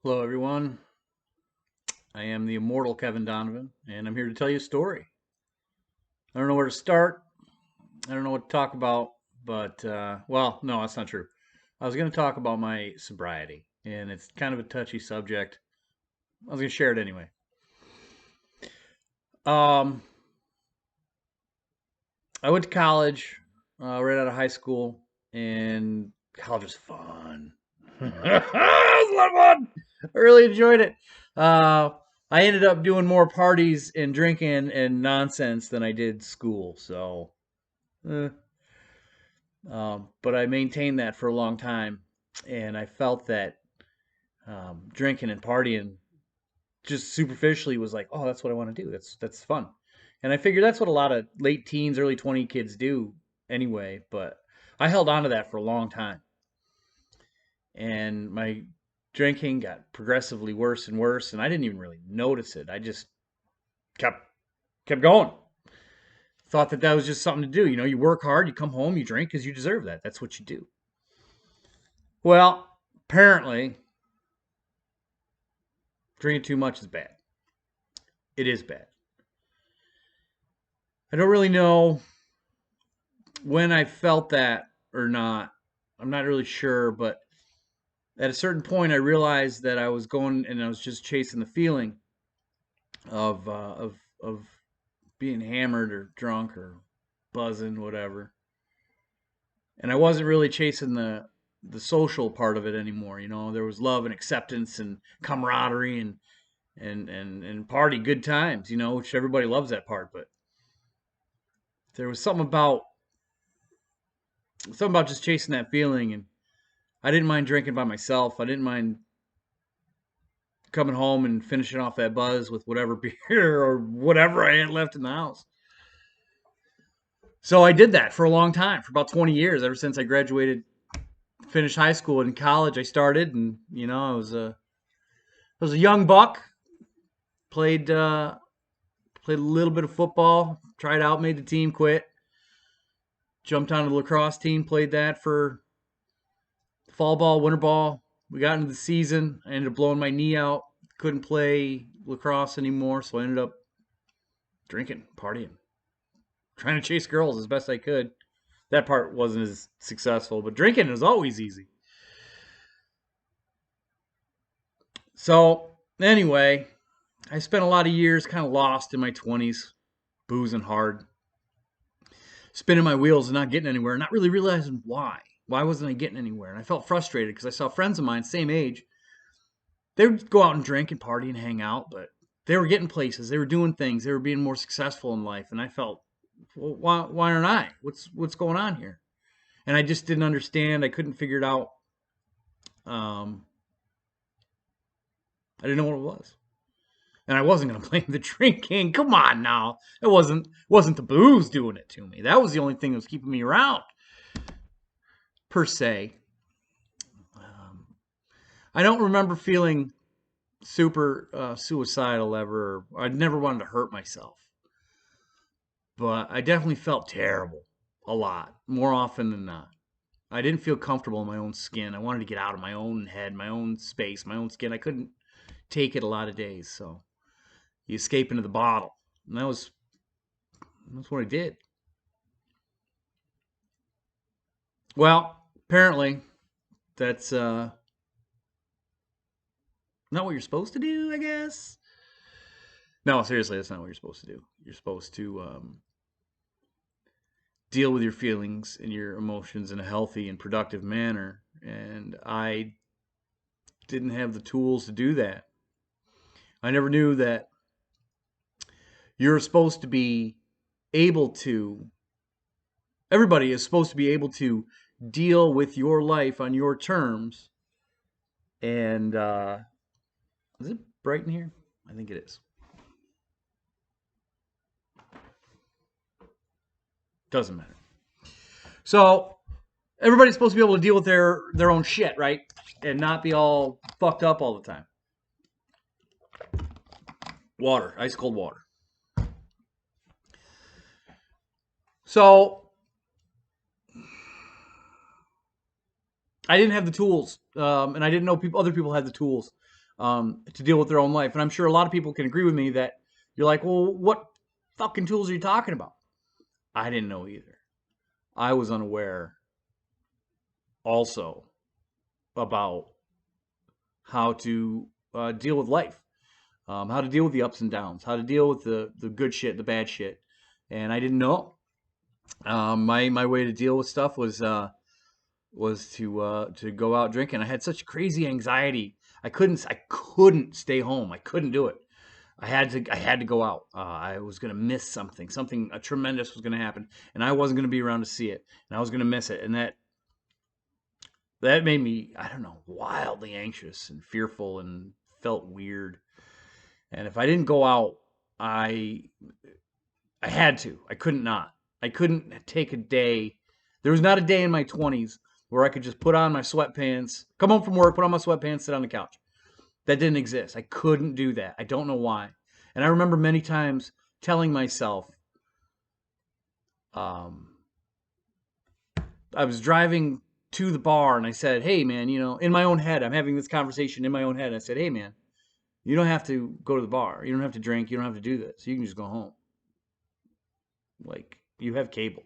Hello, everyone. I am the immortal Kevin Donovan, and I'm here to tell you a story. I don't know where to start. I don't know what to talk about, but, well, no, that's not true. I was going to talk about my sobriety, and it's kind of a touchy subject. I was going to share it anyway. Um, I went to college right out of high school, and college was fun. It was a lot of fun. I really enjoyed it. Uh, I ended up doing more parties and drinking and nonsense than I did school. So, eh. But I maintained that for a long time, and I felt that drinking and partying just superficially was like, oh, that's what I want to do. That's fun, and I figured that's what a lot of late teens, early 20 kids do anyway. But I held on to that for a long time, and my drinking got progressively worse and worse, and I didn't even really notice it. I just kept kept going. Thought that was just something to do. You know, you work hard, you come home, you drink because you deserve that. That's what you do. Well, apparently, drinking too much is bad. It is bad. I don't really know when I felt that or not. I'm not really sure, but at a certain point, I realized that I was going and I was just chasing the feeling of being hammered or drunk or buzzing, whatever. And I wasn't really chasing the social part of it anymore. You know, there was love and acceptance and camaraderie and party, good times. You know, which everybody loves that part. But there was something about just chasing that feeling, and I didn't mind drinking by myself. I didn't mind coming home and finishing off that buzz with whatever beer or whatever I had left in the house. So I did that for a long time, for about 20 years, ever since I graduated, finished high school and college. I started, and I was a young buck. Played a little bit of football, tried out, made the team, quit. Jumped onto the lacrosse team, played that for fall ball, winter ball. We got into the season. I ended up blowing my knee out. Couldn't play lacrosse anymore, so I ended up drinking, partying, trying to chase girls as best I could. That part wasn't as successful, but drinking is always easy. So, anyway, I spent a lot of years kind of lost in my 20s, boozing hard, spinning my wheels and not getting anywhere, not really realizing why. Why wasn't I getting anywhere? And I felt frustrated because I saw friends of mine, same age, they would go out and drink and party and hang out, but they were getting places, they were doing things, they were being more successful in life, and I felt, well, why aren't I? What's going on here? And I just didn't understand. I couldn't figure it out. Um, I didn't know what it was, and I wasn't going to blame the drinking. Come on now, it wasn't the booze doing it to me. That was the only thing that was keeping me around per se. Um, I don't remember feeling super suicidal ever. I never wanted to hurt myself, but I definitely felt terrible a lot, more often than not. I didn't feel comfortable in my own skin. I wanted to get out of my own head, my own space, my own skin. I couldn't take it a lot of days, so you escape into the bottle, and that's what I did. Well, apparently that's not what you're supposed to do, I guess. No, seriously, that's not what you're supposed to do. You're supposed to deal with your feelings and your emotions in a healthy and productive manner. And I didn't have the tools to do that. I never knew that you're supposed to be able to, everybody is supposed to be able to deal with your life on your terms. And is it bright in here? I think it is. Doesn't matter. So everybody's supposed to be able to deal with their own shit, right? And not be all fucked up all the time. Water, ice cold water. So I didn't have the tools, and I didn't know other people had the tools. to deal with their own life. And I'm sure a lot of people can agree with me that you're like, well, what fucking tools are you talking about? I didn't know either. I was unaware also about how to deal with life, how to deal with the ups and downs, how to deal with the good shit, the bad shit, and I didn't know. My way to deal with stuff was to go out drinking. I had such crazy anxiety. I couldn't stay home. I couldn't do it. I had to go out. I was gonna miss something. Something tremendous was gonna happen, and I wasn't gonna be around to see it, and I was gonna miss it. And that made me, I don't know, wildly anxious and fearful and felt weird. And if I didn't go out, I I had to. I couldn't not. I couldn't take a day. There was not a day in my 20s where I could just put on my sweatpants, come home from work, put on my sweatpants, sit on the couch. That didn't exist. I couldn't do that. I don't know why. And I remember many times telling myself, um, I was driving to the bar and I said, hey, man, in my own head, I'm having this conversation in my own head. I said, hey, man, you don't have to go to the bar. You don't have to drink. You don't have to do this. You can just go home. Like, you have cable.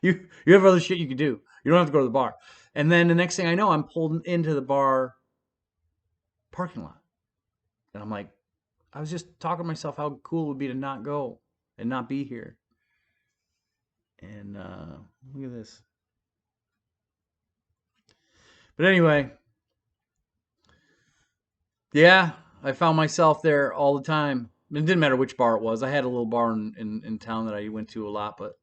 you have other shit you can do. You don't have to go to the bar. And then the next thing I know, I'm pulled into the bar parking lot. And I'm like, I was just talking to myself how cool it would be to not go and not be here. And look at this. But anyway, yeah, I found myself there all the time. It didn't matter which bar it was. I had a little bar in town that I went to a lot, but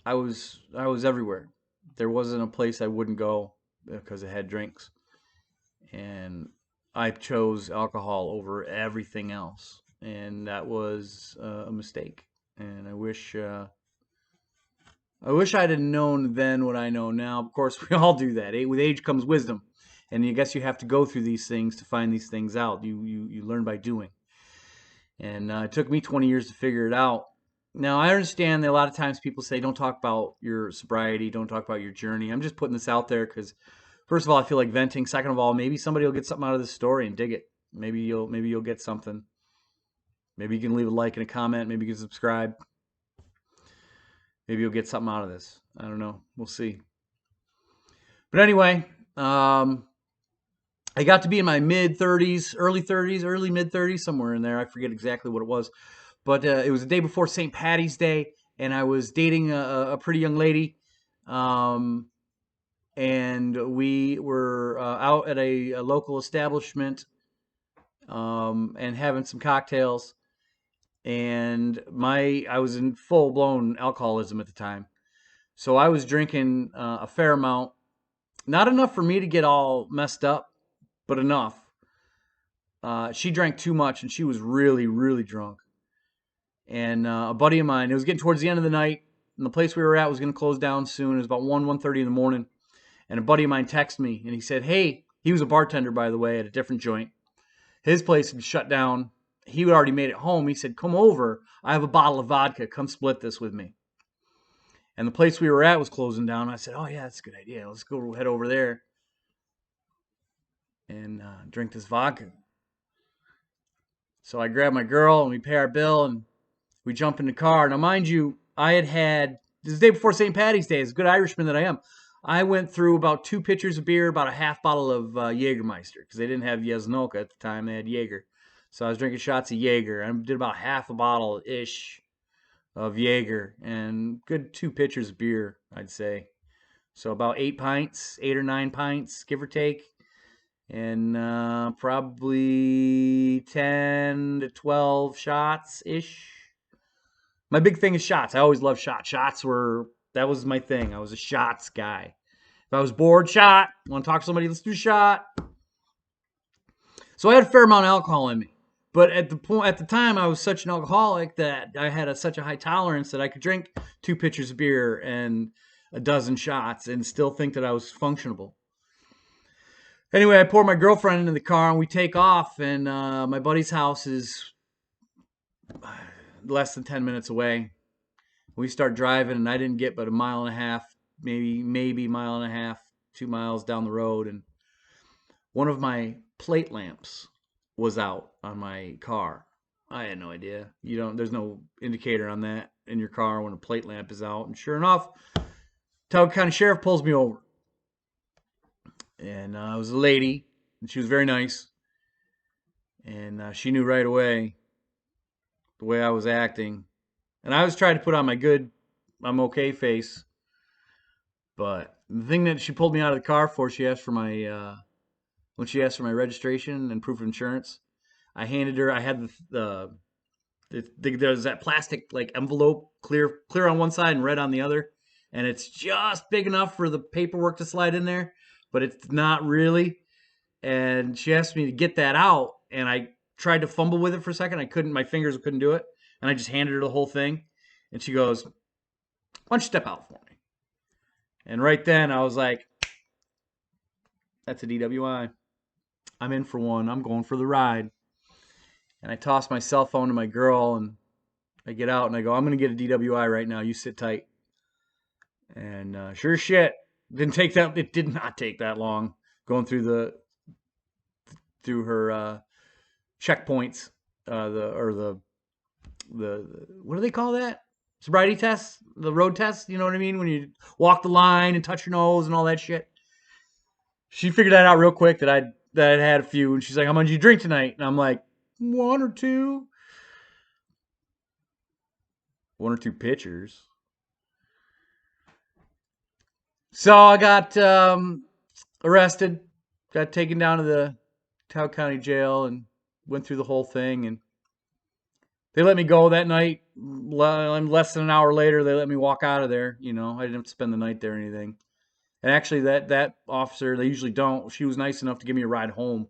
I was everywhere. There wasn't a place I wouldn't go because it had drinks. And I chose alcohol over everything else, and that was a mistake. And I wish I'd have known then what I know now. Of course, we all do that. With age comes wisdom, and I guess you have to go through these things to find these things out. You learn by doing, and it took me 20 years to figure it out. Now I understand that a lot of times people say, "Don't talk about your sobriety, don't talk about your journey." I'm just putting this out there because, first of all, I feel like venting. Second of all, maybe somebody will get something out of this story and dig it. Maybe you'll get something. Maybe you can leave a like and a comment. Maybe you can subscribe. Maybe you'll get something out of this. I don't know. We'll see. But anyway, I got to be in my mid 30s, early 30s, early mid 30s, somewhere in there. I forget exactly what it was. But it was the day before St. Patty's Day, and I was dating a pretty young lady. Um, and we were out at a local establishment and having some cocktails. And I was in full blown alcoholism at the time, so I was drinking a fair amount, not enough for me to get all messed up, but enough. She drank too much, and she was really, really drunk. And a buddy of mine, it was getting towards the end of the night, and the place we were at was going to close down soon. It was about 1:30 in the morning. And a buddy of mine texted me, and he said, hey, he was a bartender, by the way, at a different joint. His place had shut down. He had already made it home. He said, come over. I have a bottle of vodka. Come split this with me. And the place we were at was closing down. I said, oh, yeah, that's a good idea. Let's go head over there and drink this vodka. So I grabbed my girl, and we pay our bill, and we jump in the car. Now, mind you, this is the day before St. Patty's Day. As a good Irishman that I am, I went through about 2 pitchers of beer, about a half bottle of Jägermeister, because they didn't have Jasnoka at the time. They had Jaeger. So I was drinking shots of Jaeger. I did about half a bottle-ish of Jaeger, and good 2 pitchers of beer, I'd say. So about 8 pints, 8 or 9 pints, give or take. And probably 10 to 12 shots-ish. My big thing is shots. I always loved shots. That was my thing. I was a shots guy. If I was bored, shot. Want to talk to somebody, let's do a shot. So I had a fair amount of alcohol in me. But at the time, I was such an alcoholic that I had such a high tolerance that I could drink 2 pitchers of beer and a dozen shots and still think that I was functionable. Anyway, I pour my girlfriend into the car and we take off. And my buddy's house is less than 10 minutes away. We start driving, and I didn't get but a mile and a half, maybe a mile and a half, 2 miles down the road, and one of my plate lamps was out on my car. I had no idea. You don't. There's no indicator on that in your car when a plate lamp is out. And sure enough, Talcott County Sheriff pulls me over, and it was a lady, and she was very nice, and she knew right away the way I was acting, and I was trying to put on my good, I'm okay face, but the thing that she pulled me out of the car for, she asked for my when she asked for my registration and proof of insurance. I handed her. I had there's that plastic like envelope, clear on one side and red on the other, and it's just big enough for the paperwork to slide in there, but it's not really. And she asked me to get that out, and I tried to fumble with it for a second. I couldn't. My fingers couldn't do it, and I just handed her the whole thing. And she goes, "Why don't you step out for me?" And right then I was like, "That's a DWI. I'm in for one. I'm going for the ride." And I toss my cell phone to my girl, and I get out and I go, "I'm gonna get a DWI right now. You sit tight." And sure as shit, didn't take that. It did not take that long going through her checkpoints. The what do they call that? Sobriety test, the road test. You know what I mean? When you walk the line and touch your nose and all that shit. She figured that out real quick that I'd had a few, and she's like, "How much did you drink tonight?" And I'm like, "One or two, one or two pitchers." So I got arrested, got taken down to the Tahoe County Jail, and went through the whole thing. And they let me go that night. Less than an hour later, they let me walk out of there. You know, I didn't have to spend the night there or anything. And actually, that officer, they usually don't. She was nice enough to give me a ride home.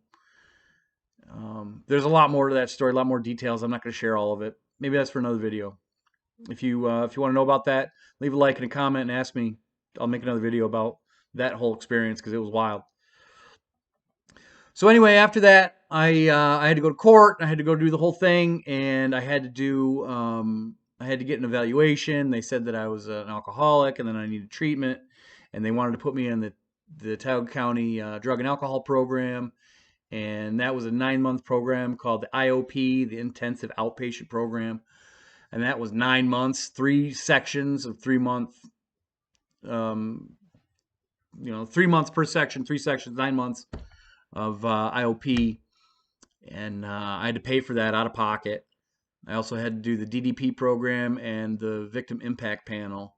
There's a lot more to that story, a lot more details. I'm not going to share all of it. Maybe that's for another video. If you want to know about that, leave a like and a comment and ask me. I'll make another video about that whole experience because it was wild. So anyway, after that, I had to go to court. I had to go do the whole thing, and I had to get an evaluation. They said that I was an alcoholic, and then I needed treatment, and they wanted to put me in the Tioga County Drug and Alcohol Program, and that was a 9-month program called the IOP, the Intensive Outpatient Program, and that was 9 months, 3 sections of 3-month, 3 months per section, 3 sections, 9 months of IOP, and I had to pay for that out of pocket. I also had to do the DDP program and the victim impact panel,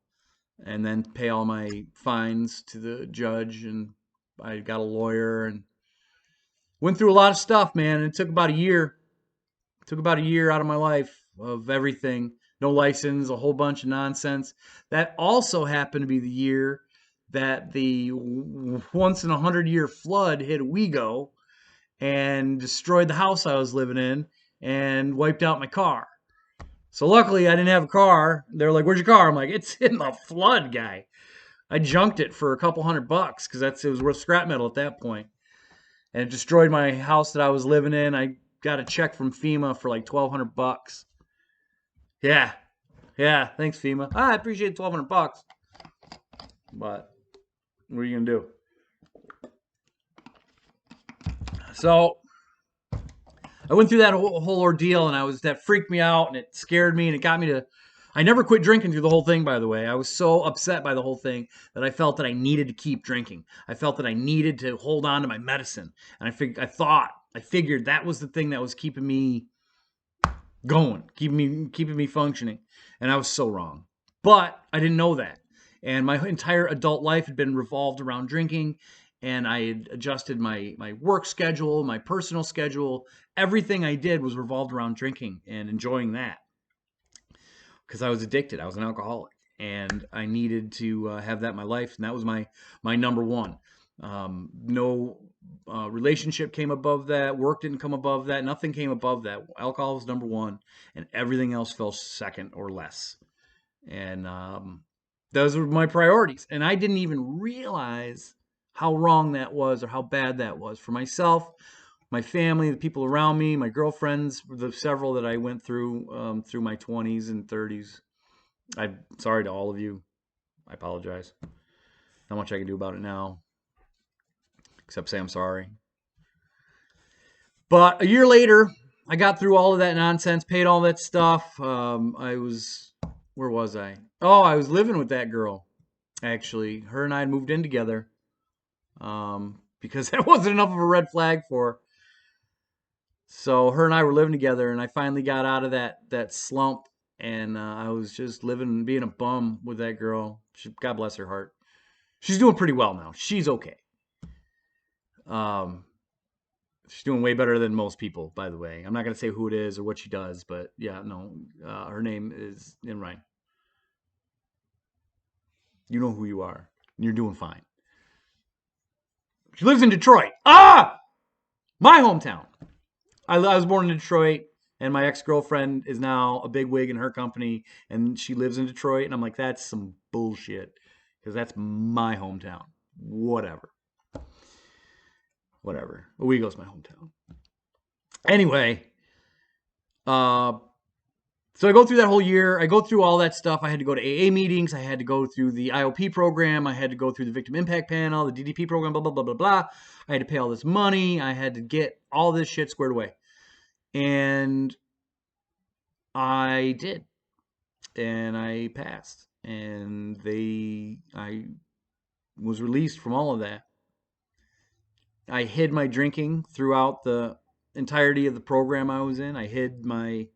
and then pay all my fines to the judge. And I got a lawyer and went through a lot of stuff, man. It took about a year. It took about a year out of my life of everything. No license, a whole bunch of nonsense. That also happened to be the year that the once in 100-year flood hit Owego and destroyed the house I was living in and wiped out my car. So luckily I didn't have a car. They're like, "Where's your car?" I'm like, "It's in the flood, guy." I junked it for a couple $100 because it was worth scrap metal at that point. And it destroyed my house that I was living in. I got a check from FEMA for like $1,200. Yeah. Yeah, thanks FEMA. I appreciate $1,200. But what are you going to do? So I went through that whole ordeal, and that freaked me out, and it scared me, and it got me to. I never quit drinking through the whole thing, by the way. I was so upset by the whole thing that I felt that I needed to keep drinking. I felt that I needed to hold on to my medicine, and I figured that was the thing that was keeping me going, keeping me functioning, and I was so wrong. But I didn't know that, and my entire adult life had been revolved around drinking, and I had adjusted my work schedule, my personal schedule. Everything I did was revolved around drinking and enjoying that because I was addicted. I was an alcoholic, and I needed to have that in my life, and that was my number one. No relationship came above that. Work didn't come above that. Nothing came above that. Alcohol was number one, and everything else fell second or less. And those were my priorities. And I didn't even realize how wrong that was or how bad that was for myself, my family, the people around me, my girlfriends, the several that I went through my 20s and 30s. I'm sorry to all of you. I apologize. Not much I can do about it now, except say I'm sorry. But a year later, I got through all of that nonsense, paid all that stuff. Where was I? Oh, I was living with that girl. Actually, her and I had moved in together because that wasn't enough of a red flag for her. So her and I were living together, and I finally got out of that slump, and I was just living, being a bum with that girl. God bless her heart. She's doing pretty well now. She's okay. Um, she's doing way better than most people, by the way. I'm not gonna say who it is or what she does, but yeah, no, her name is in Ryan. You know who you are. You're doing fine. She lives in Detroit. Ah, my hometown. I was born in Detroit, and my ex girlfriend is now a big wig in her company, and she lives in Detroit. And I'm like, that's some bullshit, because that's my hometown. Whatever. Owego's my hometown. Anyway, so I go through that whole year. I go through all that stuff. I had to go to AA meetings. I had to go through the IOP program. I had to go through the Victim Impact Panel, the DDP program, blah, blah, blah, blah, blah. I had to pay all this money. I had to get all this shit squared away. And I did. And I passed. And I was released from all of that. I hid my drinking throughout the entirety of the program I was in. I hid my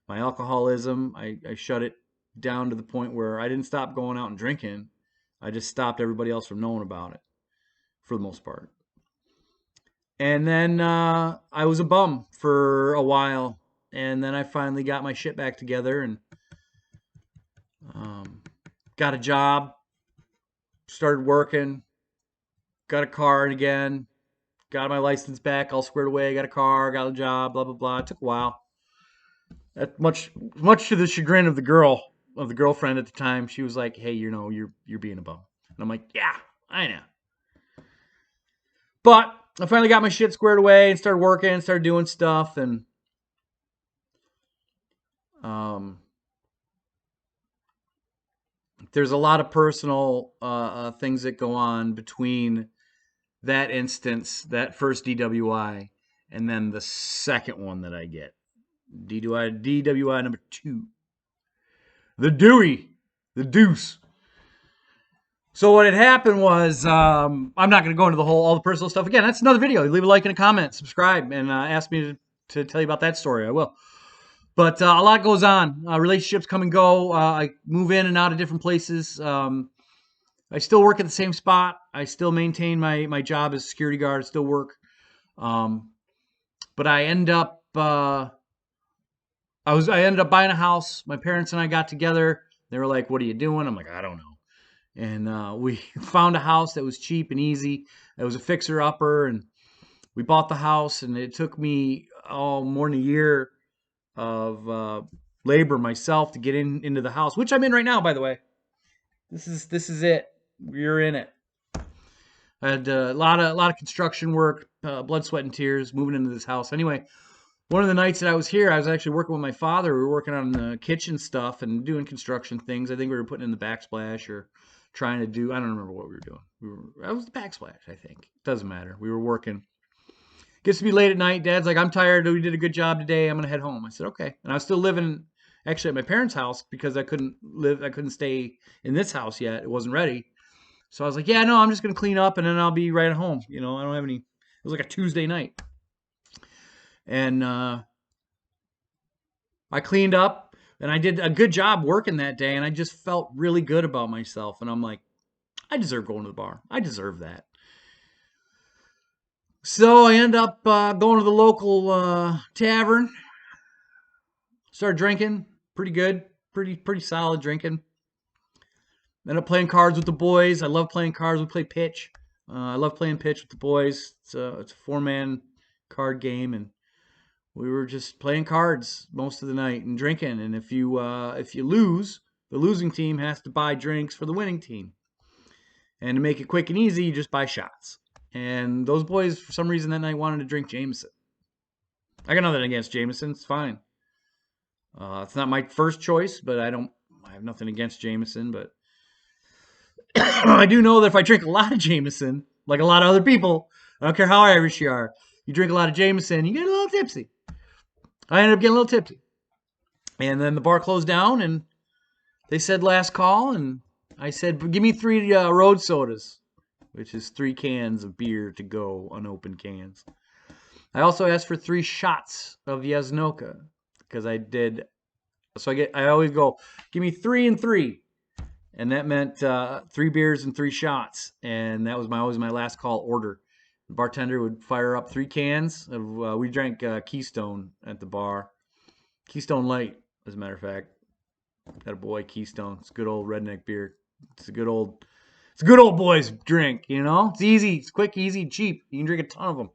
alcoholism. I shut it down to the point where I didn't stop going out and drinking. I just stopped everybody else from knowing about it for the most part. And then I was a bum for a while. And then I finally got my shit back together and got a job, started working, got a car again, got my license back all squared away, got a car, got a job, blah, blah, blah. It took a while. That much to the chagrin of the girlfriend at the time. She was like, "Hey, you're being a bum," and I'm like, "Yeah, I know." But I finally got my shit squared away and started working, started doing stuff, and there's a lot of personal things that go on between that instance, that first DWI, and then the second one that I get. DWI number 2. The Dewey. The Deuce. So what had happened was, I'm not going to go into all the personal stuff again. That's another video. Leave a like and a comment, subscribe, and ask me to tell you about that story. I will. But a lot goes on. Relationships come and go. I move in and out of different places. I still work at the same spot. I still maintain my job as security guard. I still work. But I end up I ended up buying a house. My parents and I got together. They were like, "What are you doing?" I'm like, "I don't know." And we found a house that was cheap and easy. It was a fixer-upper, and we bought the house. And it took me more than a year of labor myself to get into the house, which I'm in right now, by the way. This is it. We're in it. I had a lot of construction work, blood, sweat, and tears moving into this house. Anyway, one of the nights that I was here, I was actually working with my father. We were working on the kitchen stuff and doing construction things. I think we were putting in the backsplash or trying to do, I don't remember what we were doing. That was the backsplash, I think. Doesn't matter. We were working. Gets to be late at night. Dad's like, "I'm tired. We did a good job today. I'm going to head home." I said, "Okay." And I was still living actually at my parents' house because I couldn't stay in this house yet. It wasn't ready. So I was like, "Yeah, no, I'm just going to clean up and then I'll be right at home." I don't have any, it was like a Tuesday night. And I cleaned up and I did a good job working that day. And I just felt really good about myself. And I'm like, I deserve going to the bar. I deserve that. So I end up going to the local tavern. Started drinking. Pretty good. Pretty solid drinking. Ended up playing cards with the boys. I love playing cards. We play pitch. I love playing pitch with the boys. It's a 4-man card game, and we were just playing cards most of the night and drinking. And if you lose, the losing team has to buy drinks for the winning team. And to make it quick and easy, you just buy shots. And those boys, for some reason that night, wanted to drink Jameson. I got nothing against Jameson. It's fine. It's not my first choice, but I have nothing against Jameson. But I do know that if I drink a lot of Jameson, like a lot of other people, I don't care how Irish you are, You drink a lot of Jameson, you get a little tipsy. I ended up getting a little tipsy. And then the bar closed down, and they said last call, and I said, give me 3 road sodas, which is 3 cans of beer to go, unopened cans. I also asked for 3 shots of Yasnoka, because I did. So I always go, give me 3 and 3. And that meant 3 beers and 3 shots. And that was always my last call order. The bartender would fire up 3 cans of, we drank Keystone at the bar. Keystone Light, as a matter of fact. That a boy, Keystone. It's good old redneck beer. It's a good old boys drink, you know? It's easy, it's quick, easy, cheap. You can drink a ton of them.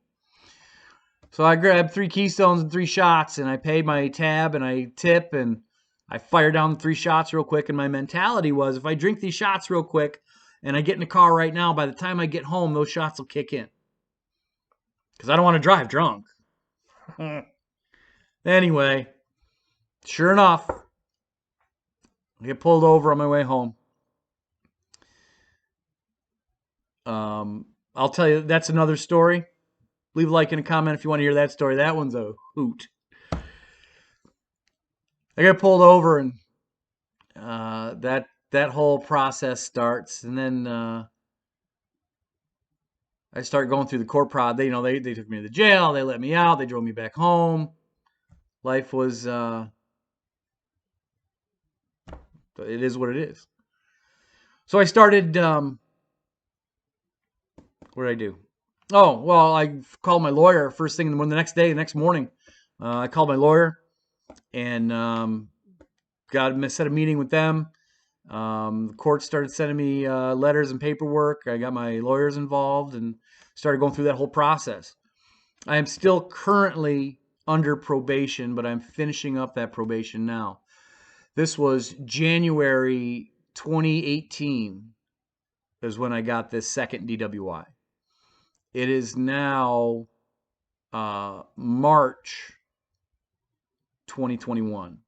So I grabbed 3 Keystones and 3 shots, and I paid my tab, and I tip, and I fire down 3 shots real quick. And my mentality was, if I drink these shots real quick and I get in the car right now, by the time I get home, those shots will kick in. Because I don't want to drive drunk. Anyway, sure enough, I get pulled over on my way home. I'll tell you, that's another story. Leave a like and a comment if you want to hear that story. That one's a hoot. I got pulled over, and that whole process starts, and then I start going through the court prod. They took me to the jail. They let me out. They drove me back home. Life was it is what it is. So I started. What did I do? Oh, well, I called my lawyer first thing in the morning. The next morning, I called my lawyer and set a meeting with them. The court started sending me letters and paperwork. I got my lawyers involved and started going through that whole process. I am still currently under probation, but I'm finishing up that probation now. This was January 2018 is when I got this second DWI. It is now March 2021,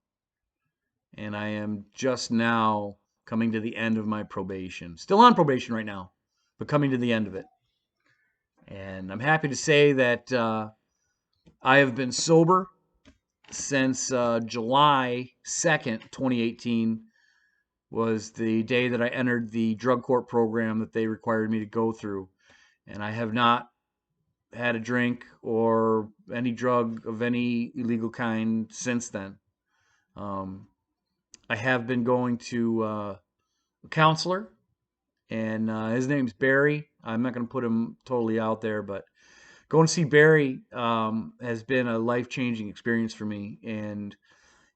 and I am just now coming to the end of my probation. Still on probation right now, but coming to the end of it. And I'm happy to say that I have been sober since July 2nd, 2018 was the day that I entered the drug court program that they required me to go through. And I have not had a drink or any drug of any illegal kind since then. I have been going to a counselor, and his name's Barry. I'm not going to put him totally out there, but going to see Barry has been a life-changing experience for me, and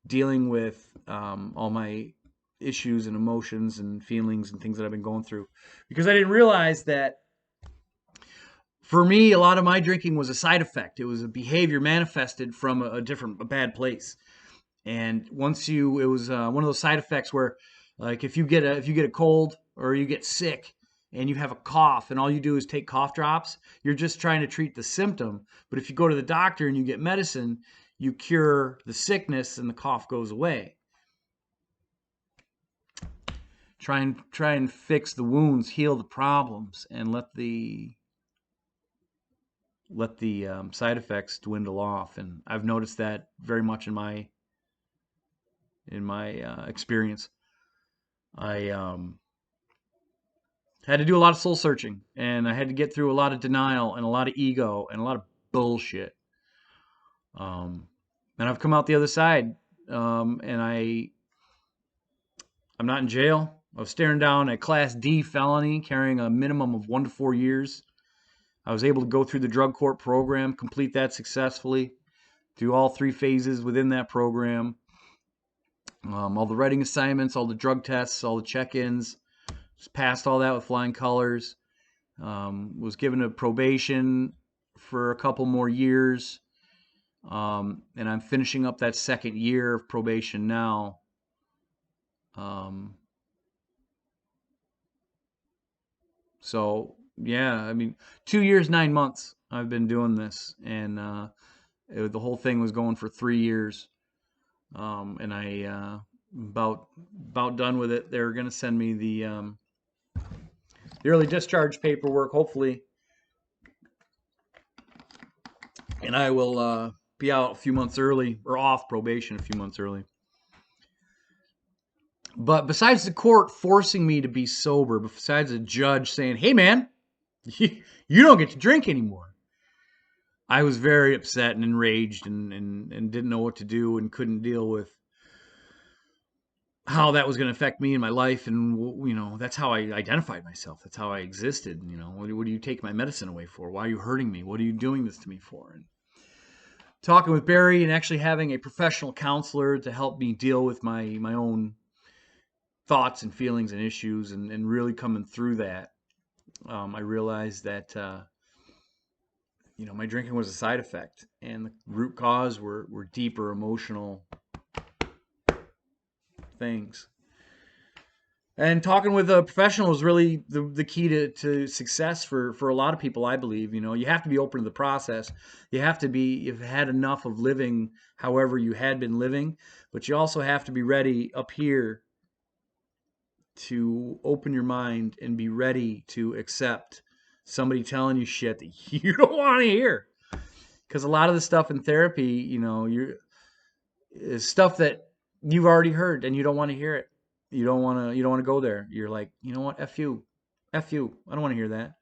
dealing with all my issues and emotions and feelings and things that I've been going through. Because I didn't realize that for me, a lot of my drinking was a side effect. It was a behavior manifested from a bad place. And it was one of those side effects where, like, if you get a cold or you get sick and you have a cough and all you do is take cough drops, you're just trying to treat the symptom. But if you go to the doctor and you get medicine, you cure the sickness and the cough goes away. Try and fix the wounds, heal the problems, and let the side effects dwindle off. And I've noticed that very much in my experience. I had to do a lot of soul searching, and I had to get through a lot of denial and a lot of ego and a lot of bullshit. And I've come out the other side, and I'm not in jail. I was staring down a Class D felony carrying a minimum of 1 to 4 years. I was able to go through the drug court program, complete that successfully, through all 3 phases within that program. All the writing assignments, all the drug tests, all the check-ins, just passed all that with flying colors. Was given a probation for a couple more years, and I'm finishing up that second year of probation now. So yeah, I mean, 2 years, 9 months I've been doing this, and the whole thing was going for 3 years. And I about done with it. They're going to send me the early discharge paperwork, hopefully and I will be out a few months early, or off probation a few months early. But besides the court forcing me to be sober, besides a judge saying, "Hey, man, you don't get to drink anymore," I was very upset and enraged, and didn't know what to do, and couldn't deal with how that was going to affect me in my life. And that's how I identified myself. That's how I existed. What do you take my medicine away for? Why are you hurting me? What are you doing this to me for? And talking with Barry and actually having a professional counselor to help me deal with my own thoughts and feelings and issues, and really coming through that, I realized that my drinking was a side effect, and the root cause were deeper emotional things. And talking with a professional is really the key to success for a lot of people, I believe. You have to be open to the process. You've had enough of living however you had been living, but you also have to be ready up here to open your mind and be ready to accept somebody telling you shit that you don't want to hear. Because a lot of the stuff in therapy, is stuff that you've already heard and you don't want to hear it. You don't want to go there. You're like, you know what? F you. F you. I don't want to hear that.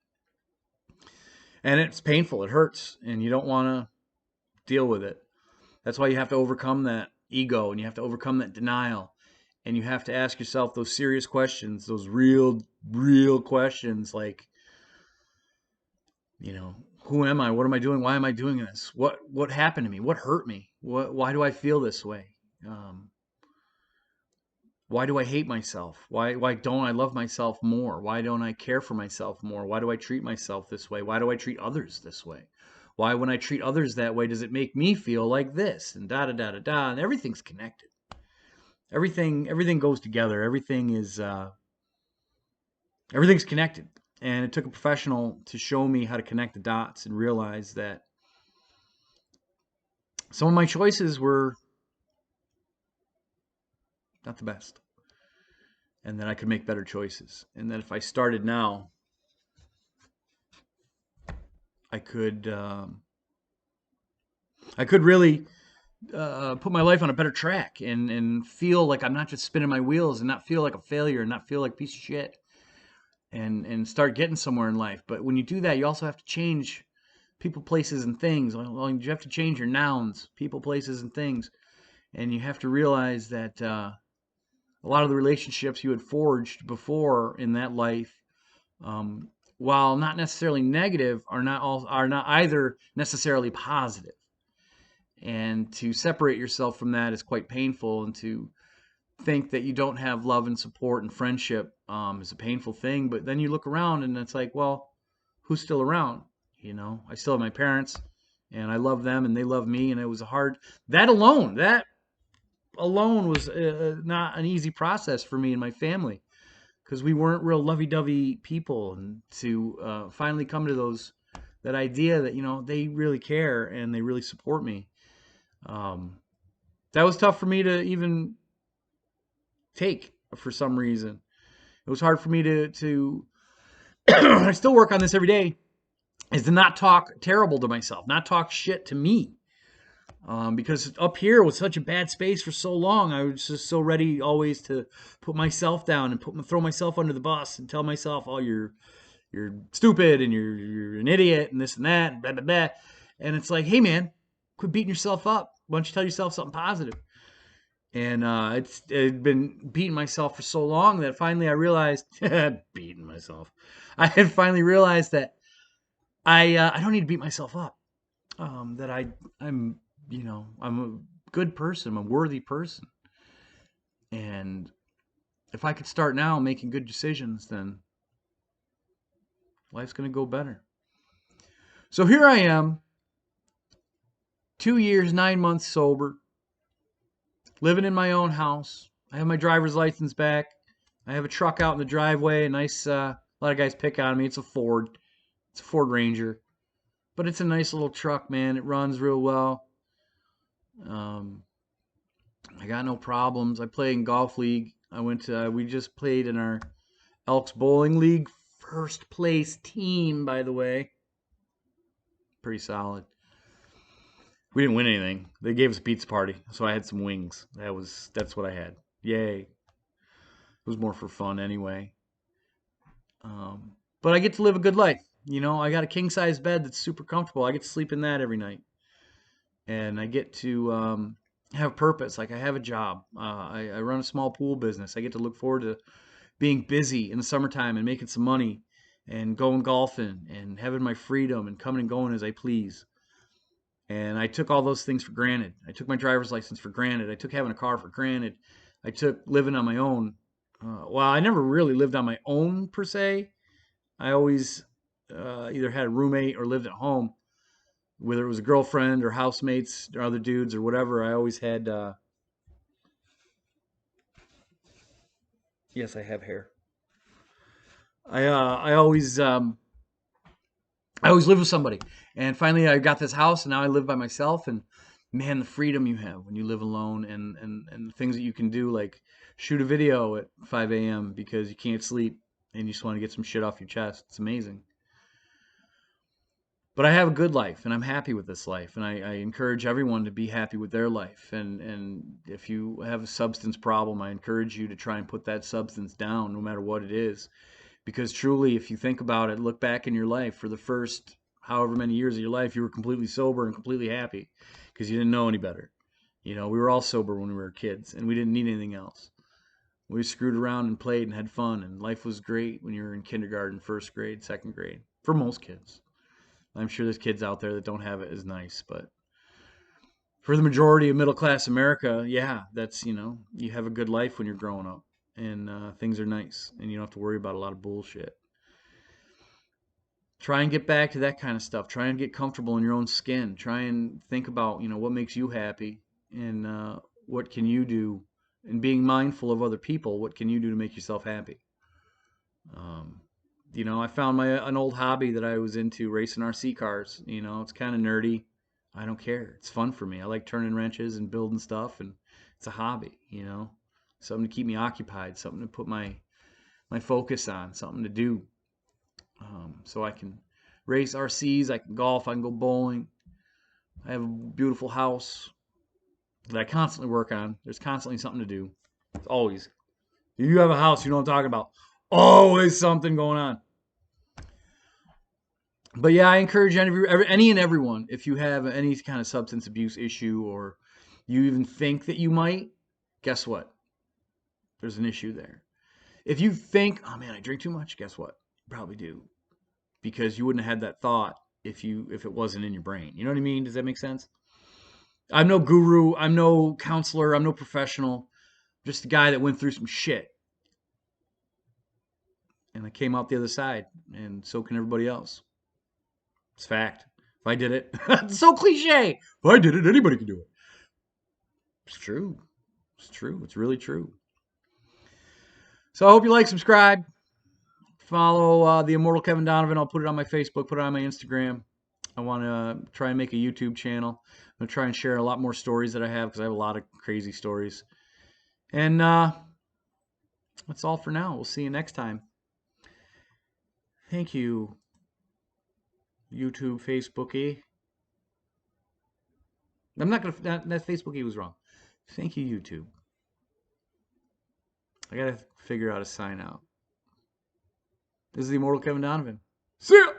And it's painful. It hurts. And you don't want to deal with it. That's why you have to overcome that ego, and you have to overcome that denial. And you have to ask yourself those serious questions, those real questions, like, who am I? What am I doing? Why am I doing this? What happened to me? What hurt me? Why do I feel this way? Why do I hate myself? Why don't I love myself more? Why don't I care for myself more? Why do I treat myself this way? Why do I treat others this way? Why, when I treat others that way, does it make me feel like this? And da da da da da. And everything's connected. Everything goes together. Everything's connected. And it took a professional to show me how to connect the dots and realize that some of my choices were not the best, and that I could make better choices, and that if I started now, I could really put my life on a better track, and feel like I'm not just spinning my wheels, and not feel like a failure, and not feel like a piece of shit, and start getting somewhere in life. But when you do that, you also have to change people, places, and things. Well, you have to change your nouns, people, places, and things, and you have to realize that a lot of the relationships you had forged before in that life, while not necessarily negative, are not either necessarily positive. And to separate yourself from that is quite painful, and to think that you don't have love and support and friendship is a painful thing. But then you look around and it's like, well, who's still around? I still have my parents, and I love them, and they love me, and it was that alone was not an easy process for me and my family, because we weren't real lovey-dovey people. And to finally come to that idea that they really care and they really support me, that was tough for me to even take. For some reason, it was hard for me to I still work on this every day, is to not talk terrible to myself, not talk shit to me. Because up here was such a bad space for so long, I was just so ready always to put myself down and throw myself under the bus and tell myself, "Oh, you're stupid, and you're an idiot, and this and that, and blah blah blah." And it's like, hey man, quit beating yourself up. Why don't you tell yourself something positive? And it'd been beating myself for so long that finally I realized, beating myself. I had finally realized that I don't need to beat myself up. That I'm a good person, I'm a worthy person. And if I could start now making good decisions, then life's going to go better. So here I am, 2 years, 9 months sober, living in my own house. I have my driver's license back. I have a truck out in the driveway. A nice, a lot of guys pick on me. It's a Ford. It's a Ford Ranger. But it's a nice little truck, man. It runs real well. I got no problems. I play in golf league. We just played in our Elks Bowling League. First place team, by the way. Pretty solid. We didn't win anything. They gave us a pizza party, so I had some wings. That's what I had. Yay! It was more for fun anyway. But I get to live a good life. You know, I got a king size bed that's super comfortable. I get to sleep in that every night, and I get to have purpose. Like I have a job. I run a small pool business. I get to look forward to being busy in the summertime and making some money, and going golfing and having my freedom and coming and going as I please. And I took all those things for granted. I took my driver's license for granted. I took having a car for granted. I took living on my own. Well, I never really lived on my own per se. I always either had a roommate or lived at home, whether it was a girlfriend or housemates or other dudes or whatever. I always had. Yes, I have hair. I uh, I always um, I always lived with somebody, and finally I got this house, and now I live by myself. And man, the freedom you have when you live alone, and the things that you can do, like shoot a video at 5 a.m. because you can't sleep and you just want to get some shit off your chest. It's amazing. But I have a good life, and I'm happy with this life, and I encourage everyone to be happy with their life. And if you have a substance problem, I encourage you to try and put that substance down, no matter what it is. Because truly, if you think about it, look back in your life for the first however many years of your life, you were completely sober and completely happy because you didn't know any better. You know, we were all sober when we were kids, and we didn't need anything else. We screwed around and played and had fun, and life was great when you were in kindergarten, first grade, second grade, for most kids. I'm sure there's kids out there that don't have it as nice, but for the majority of middle class America, yeah, that's, you have a good life when you're growing up, and things are nice, and you don't have to worry about a lot of bullshit. Try and get back to that kind of stuff. Try and get comfortable in your own skin. Try and think about, what makes you happy, and what can you do, and being mindful of other people. What can you do to make yourself happy? Um, I found an old hobby that I was into, racing RC cars. It's kind of nerdy. I don't care. It's fun for me. I like turning wrenches and building stuff, and it's a hobby. Something to keep me occupied, something to put my focus on, something to do. So I can race RCs, I can golf, I can go bowling. I have a beautiful house that I constantly work on. There's constantly something to do. It's always. You have a house, you know what I'm talking about. Always something going on. But yeah, I encourage any and everyone, if you have any kind of substance abuse issue, or you even think that you might, guess what? There's an issue there. If you think, oh man, I drink too much, guess what? You probably do, because you wouldn't have had that thought if it wasn't in your brain. You know what I mean? Does that make sense? I'm no guru, I'm no counselor, I'm no professional. I'm just a guy that went through some shit, and I came out the other side, and so can everybody else. It's fact. If I did it, it's so cliche. If I did it, anybody can do it. It's true. It's true. It's really true. So I hope you like, subscribe, follow the Immortal Kevin Donovan. I'll put it on my Facebook, put it on my Instagram. I want to try and make a YouTube channel. I'm going to try and share a lot more stories that I have, because I have a lot of crazy stories. And that's all for now. We'll see you next time. Thank you, YouTube, Facebooky. I'm not going to, that Facebooky was wrong. Thank you, YouTube. I got to figure out a sign out. This is the Immortal Kevin Donovan. See ya!